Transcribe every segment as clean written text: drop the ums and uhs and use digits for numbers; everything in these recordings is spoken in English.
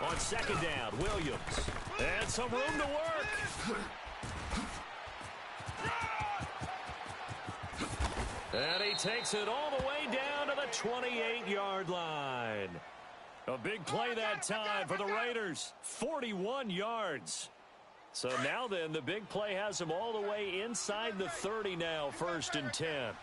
On second down, Williams. And some room to work. And he takes it all the way down to the 28-yard line. A big play that time for the Raiders. 41 yards. So now then, the big play has him all the way inside the 30 now, 1st and 10.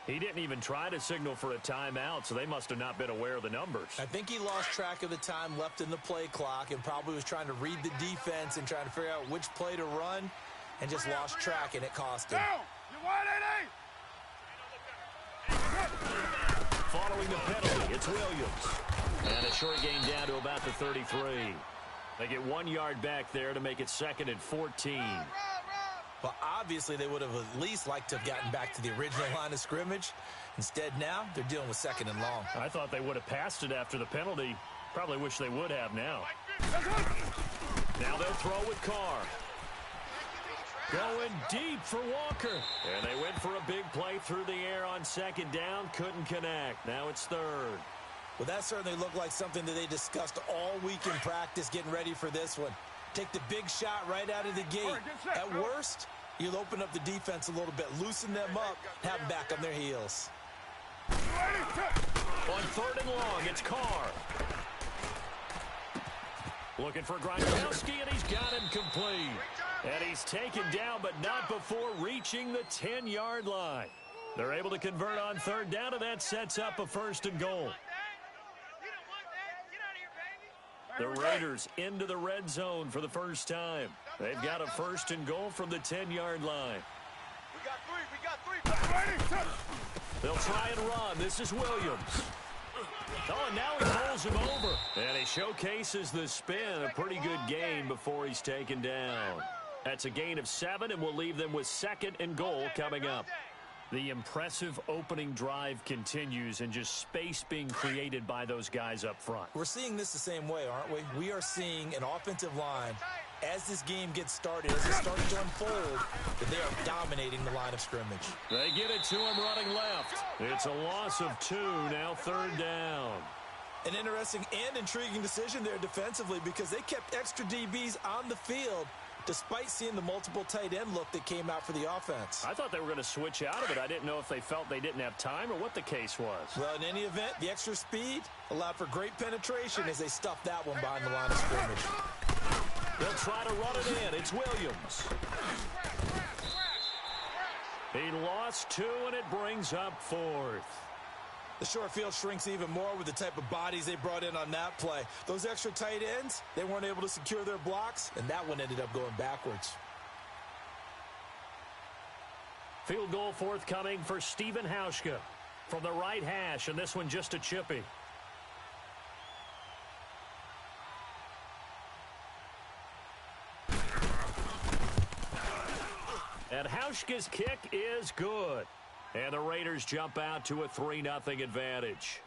He didn't even try to signal for a timeout, so they must have not been aware of the numbers. I think he lost track of the time left in the play clock and probably was trying to read the defense and trying to figure out which play to run and just lost track, and it cost him. Following the penalty, it's Williams. And a short gain down to about the 33. They get 1 yard back there to make it 2nd and 14. Well, obviously, they would have at least liked to have gotten back to the original line of scrimmage. Instead, now, they're dealing with 2nd and long. I thought they would have passed it after the penalty. Probably wish they would have now. Now they'll throw with Carr. Going deep for Walker. And they went for a big play through the air on 2nd down. Couldn't connect. Now it's 3rd. Well, that certainly looked like something that they discussed all week in practice getting ready for this one. Take the big shot right out of the gate. At worst, you'll open up the defense a little bit, loosen them up, have them back on their heels. On 3rd and long, it's Carr. Looking for Gronkowski, and he's got him complete. And he's taken down, but not before reaching the 10-yard line. They're able to convert on 3rd down, and that sets up a 1st and goal. The Raiders into the red zone for the first time. They've got a 1st and goal from the 10-yard line. We got three. They'll try and run. This is Williams. Oh, and now he pulls him over. And he showcases the spin. A pretty good gain before he's taken down. That's a gain of 7, and we'll leave them with 2nd and goal coming up. The impressive opening drive continues, and just space being created by those guys up front. We're seeing this the same way, aren't we? We are seeing an offensive line, as this game gets started, as it starts to unfold, that they are dominating the line of scrimmage. They get it to him running left. It's a loss of 2, now 3rd down. An interesting and intriguing decision there defensively because they kept extra DBs on the field despite seeing the multiple tight end look that came out for the offense. I thought they were going to switch out of it. I didn't know if they felt they didn't have time or what the case was. Well, in any event, the extra speed allowed for great penetration as they stuffed that one behind the line of scrimmage. They'll try to run it in. It's Williams. He lost 2, and it brings up 4th. The short field shrinks even more with the type of bodies they brought in on that play. Those extra tight ends, they weren't able to secure their blocks, and that one ended up going backwards. Field goal forthcoming for Stephen Hauschka from the right hash, and this one just a chippy. And Hauschka's kick is good. And the Raiders jump out to a 3-0 advantage.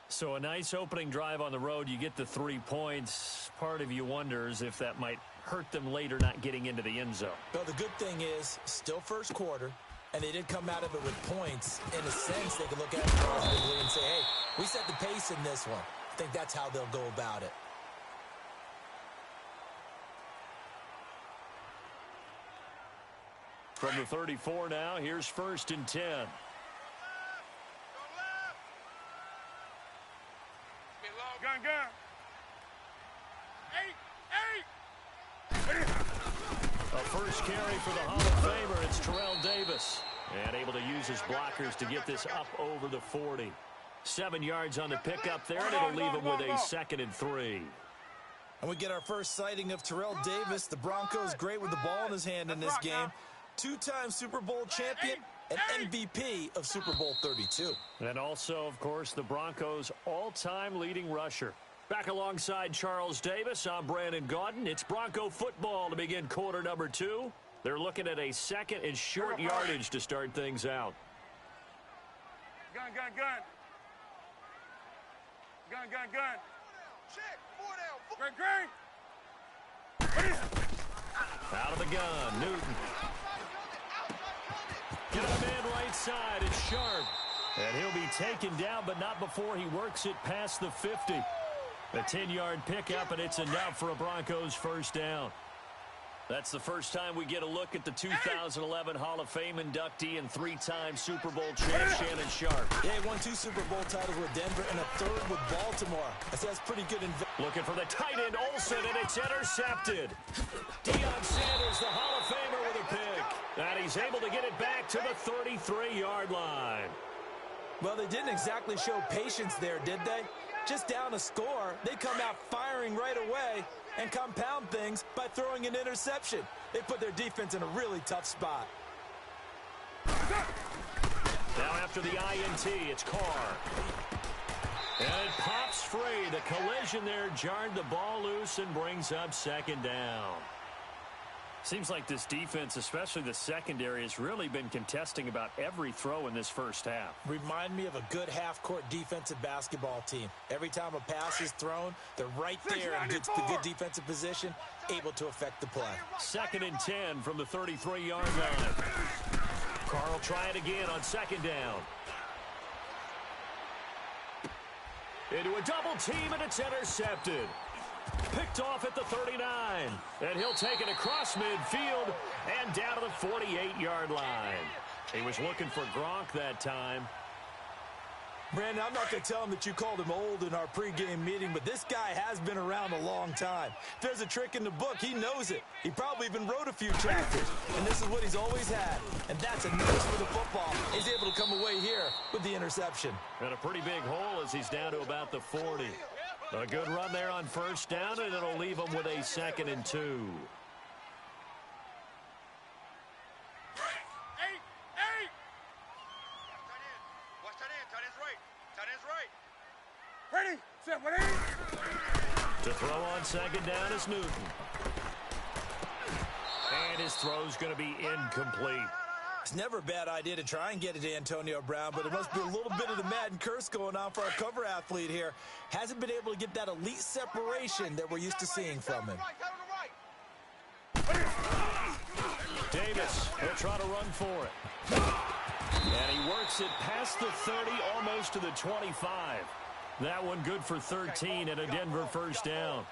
So a nice opening drive on the road. You get the 3 points. Part of you wonders if that might hurt them later not getting into the end zone. Well, the good thing is, still first quarter, and they did come out of it with points. In a sense, they can look at it positively and say, hey, we set the pace in this one. I think that's how they'll go about it. From the 34 now, here's 1st and 10. Gun. A first carry for the Hall of Famer. It's Terrell Davis. And able to use his blockers to get this up over the 40. 7 yards on the pickup there, and it'll leave him with a 2nd and 3. And we get our first sighting of Terrell Davis. The Broncos great with the ball in his hand in this game. 2-time Super Bowl champion and MVP of Super Bowl 32. And also, of course, the Broncos' all-time leading rusher. Back alongside Charles Davis, I'm Brandon Gaudin. It's Bronco football to begin quarter number 2. They're looking at a 2nd and short yardage to start things out. Gun. Check. 4 down. Green. Out of the gun, Newton. Get a man right side, it's Sharp. And he'll be taken down, but not before he works it past the 50. A 10-yard pickup, and it's enough for a Broncos first down. That's the first time we get a look at the 2011 Hall of Fame inductee and three-time Super Bowl champ Shannon Sharp. Yeah, he won 2 Super Bowl titles with Denver and a 3rd with Baltimore. That's pretty good. Looking for the tight end, Olsen, and it's intercepted. Deion Sanders, the Hall of Famer, with a pick. And he's able to get it back to the 33-yard line. Well, they didn't exactly show patience there, did they? Just down a score, they come out firing right away and compound things by throwing an interception. They put their defense in a really tough spot. Now after the INT, it's Carr. And it pops free. The collision there jarred the ball loose and brings up second down. Seems like this defense, especially the secondary, has really been contesting about every throw in this first half. Remind me of a good half-court defensive basketball team. Every time a pass is thrown, they're right there in the good defensive position, able to affect the play. 2nd and 10 from the 33-yard line. Carr will try it again on second down. Into a double team, and it's intercepted. Picked off at the 39, and he'll take it across midfield and down to the 48-yard line. He was looking for Gronk that time. Brandon, I'm not going to tell him that you called him old in our pregame meeting, but this guy has been around a long time. If there's a trick in the book, he knows it. He probably even wrote a few chapters, and this is what he's always had. And that's a nose for the football. He's able to come away here with the interception. And a pretty big hole as he's down to about the 40. A good run there on first down, and it'll leave him with a 2nd and 2. Watch tight end. Tight end's right. Tight end's right. Ready, set, ready. To throw on second down is Newton. And his throw's going to be incomplete. It's never a bad idea to try and get it to Antonio Brown, but there must be a little bit of the Madden curse going on for our cover athlete here. Hasn't been able to get that elite separation that we're used to seeing from him. Davis will try to run for it. And he works it past the 30, almost to the 25. That one good for 13 and a Denver first down.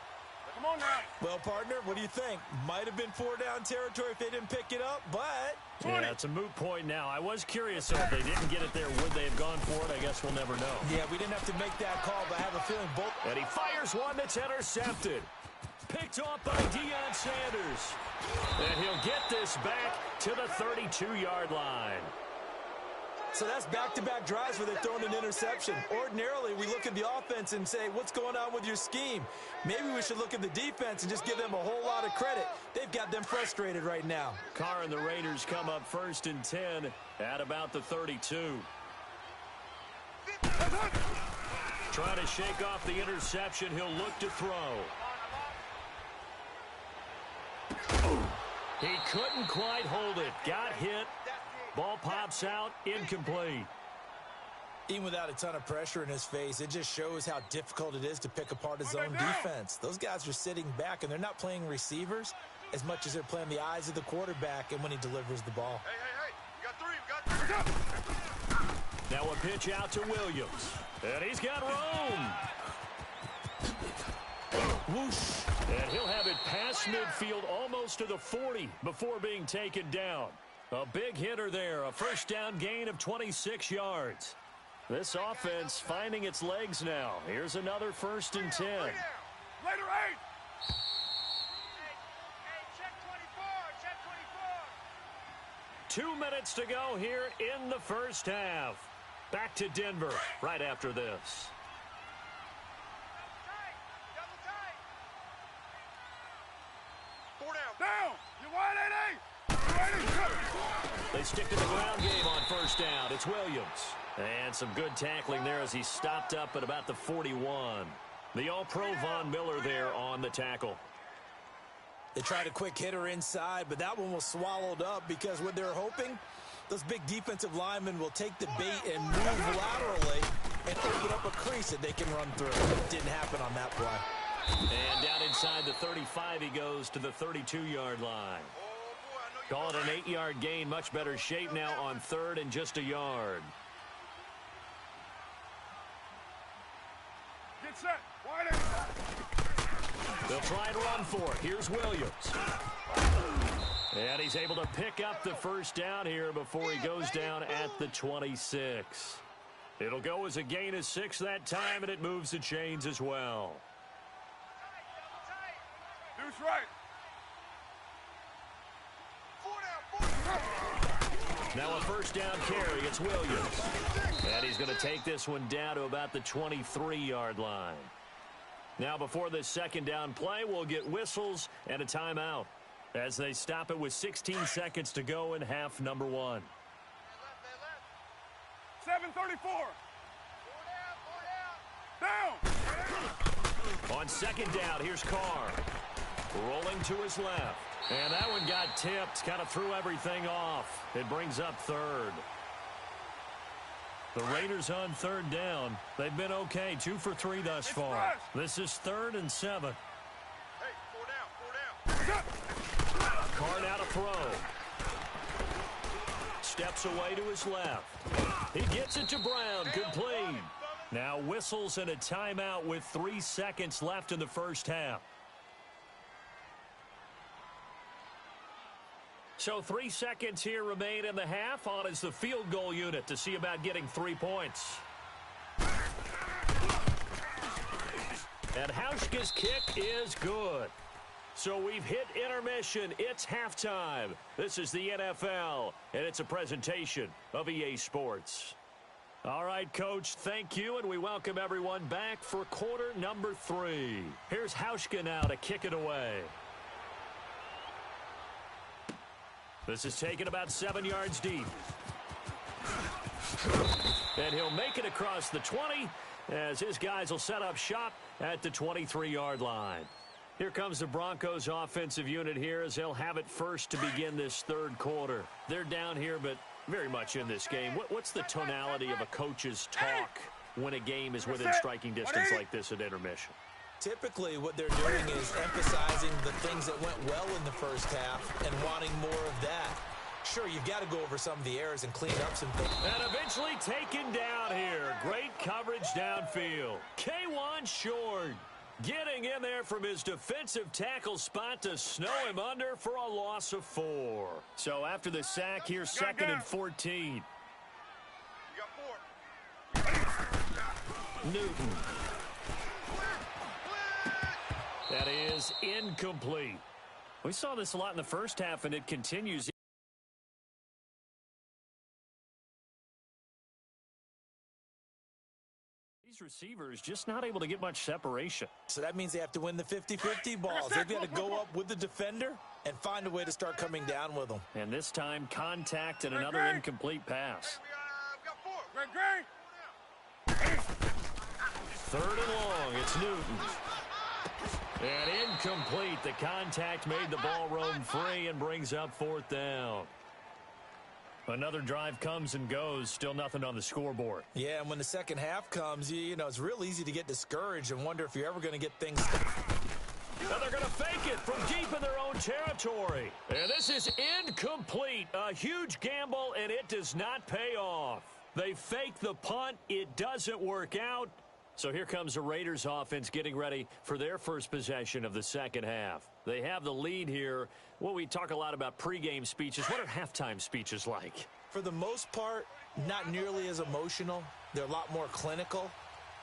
Come on now. Well, partner, what do you think? Might have been 4-down territory if they didn't pick it up, but... Yeah, it's a moot point now. I was curious, so if they didn't get it there, would they have gone for it? I guess we'll never know. Yeah, we didn't have to make that call, but I have a feeling both... And he fires one that's intercepted. Picked off by Deion Sanders. And he'll get this back to the 32-yard line. So that's back-to-back drives where they're throwing an interception. Ordinarily, we look at the offense and say, what's going on with your scheme? Maybe we should look at the defense and just give them a whole lot of credit. They've got them frustrated right now. Carr and the Raiders come up 1st and 10 at about the 32. Trying to shake off the interception. He'll look to throw. He couldn't quite hold it. Got hit. Ball pops out, incomplete. Even without a ton of pressure in his face, it just shows how difficult it is to pick apart his own defense. Those guys are sitting back, and they're not playing receivers as much as they're playing the eyes of the quarterback and when he delivers the ball. Hey. We got three. Now a pitch out to Williams. And he's got room. Whoosh. And he'll have it past midfield almost to the 40 before being taken down. A big hitter there, a first down gain of 26 yards. This offense finding its legs now. Here's another 1st and 10. Later, 8. Check 24. 2 minutes to go here in the first half. Back to Denver right after this. Double tight. 4 down. You wide, 8. They stick to the ground game on first down. It's Williams. And some good tackling there as he stopped up at about the 41. The All-Pro Von Miller there on the tackle. They tried a quick hitter inside, but that one was swallowed up because what they're hoping, those big defensive linemen will take the bait and move laterally and open up a crease that they can run through. It didn't happen on that play. And down inside the 35, he goes to the 32-yard line. Call it an 8-yard gain. Much better shape now on third and just a yard. Get set. Wide. They'll try and run for it. Here's Williams. And he's able to pick up the first down here before he goes down at the 26. It'll go as a gain of 6 that time, and it moves the chains as well. Deuce right. Now a first down carry. It's Williams. And he's going to take this one down to about the 23-yard line. Now before this second down play, we'll get whistles and a timeout as they stop it with 16 seconds to go in half number 1. 7:34. Down. On second down, here's Carr. Rolling to his left. And that one got tipped, kind of threw everything off. It brings up third. The Raiders on third down. They've been okay, 2 for 3 thus far. This is 3rd and 7. Hey, 4 down. Carr now to throw. Steps away to his left. He gets it to Brown, complete. Now whistles and a timeout with 3 seconds left in the first half. So 3 seconds here remain in the half. On is the field goal unit to see about getting 3 points. And Hauschka's kick is good. So we've hit intermission. It's halftime. This is the NFL, and it's a presentation of EA Sports. All right, Coach, thank you, and we welcome everyone back for quarter number 3. Here's Hauschka now to kick it away. This is taken about 7 yards deep. And he'll make it across the 20 as his guys will set up shop at the 23-yard line. Here comes the Broncos offensive unit here as they'll have it first to begin this third quarter. They're down here, but very much in this game. What's the tonality of a coach's talk when a game is within striking distance like this at intermission? Typically, what they're doing is emphasizing the things that went well in the first half and wanting more of that. Sure, you've got to go over some of the errors and clean up some things. And eventually taken down here. Great coverage downfield. K1 Short getting in there from his defensive tackle spot to snow him under for a loss of 4. So after the sack, here's 2nd and 14. You got 4. Newton. That is incomplete. We saw this a lot in the first half, and it continues. These receivers just not able to get much separation. So that means they have to win the 50-50 balls. They've got to go up with the defender and find a way to start coming down with them. And this time, contact and another incomplete pass. We got 4. Third and long. It's Newton. And incomplete. The contact made the ball roam free and brings up 4th down. Another drive comes and goes. Still nothing on the scoreboard. Yeah, and when the second half comes, you know, it's real easy to get discouraged and wonder if you're ever going to get things. And they're going to fake it from deep in their own territory. And this is incomplete. A huge gamble, and it does not pay off. They fake the punt. It doesn't work out. So here comes the Raiders offense getting ready for their first possession of the second half. They have the lead here. Well, we talk a lot about pregame speeches. What are halftime speeches like? For the most part, not nearly as emotional. They're a lot more clinical.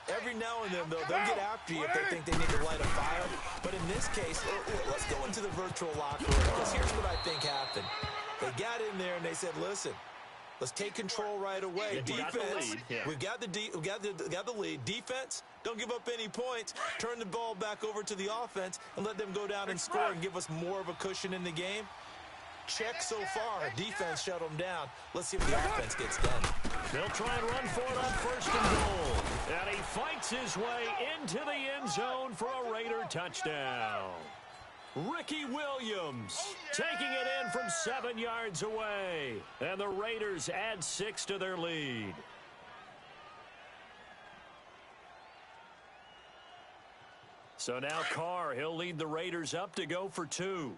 Every now and then, they'll get after you if they think they need to light a fire. But in this case, let's go into the virtual locker room, because here's what I think happened. They got in there and they said, listen, let's take control right away. Defense, we've got the lead. Defense, don't give up any points. Turn the ball back over to the offense and let them go down and score and give us more of a cushion in the game. Check so far. Defense shut them down. Let's see if the offense gets done. They'll try and run for it on 1st and goal. And he fights his way into the end zone for a Raider touchdown. Ricky Williams taking it in from 7 yards away. And the Raiders add 6 to their lead. So now Carr, he'll lead the Raiders up to go for 2.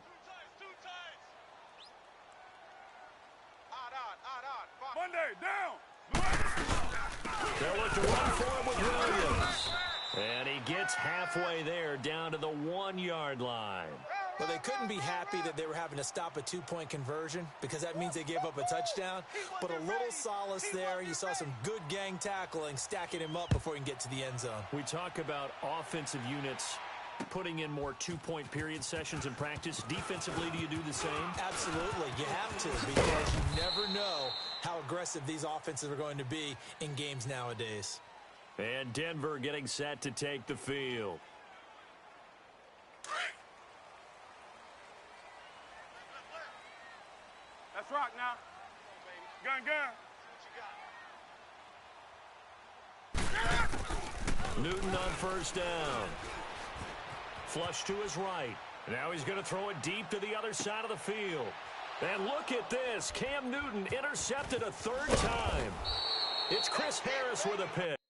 Monday, down. They'll look to run for it with Williams. And he gets halfway there, down to the 1-yard line. Well, they couldn't be happy that they were having to stop a 2-point conversion because that means they gave up a touchdown. But a little solace there. You saw some good gang tackling, stacking him up before he can get to the end zone. We talk about offensive units putting in more 2-point period sessions in practice. Defensively, do you do the same? Absolutely. You have to because you never know how aggressive these offenses are going to be in games nowadays. And Denver getting set to take the field. Let's rock now. Gun. Newton on first down. Flush to his right. Now he's going to throw it deep to the other side of the field. And look at this. Cam Newton intercepted a 3rd time. It's Chris Harris with a pick.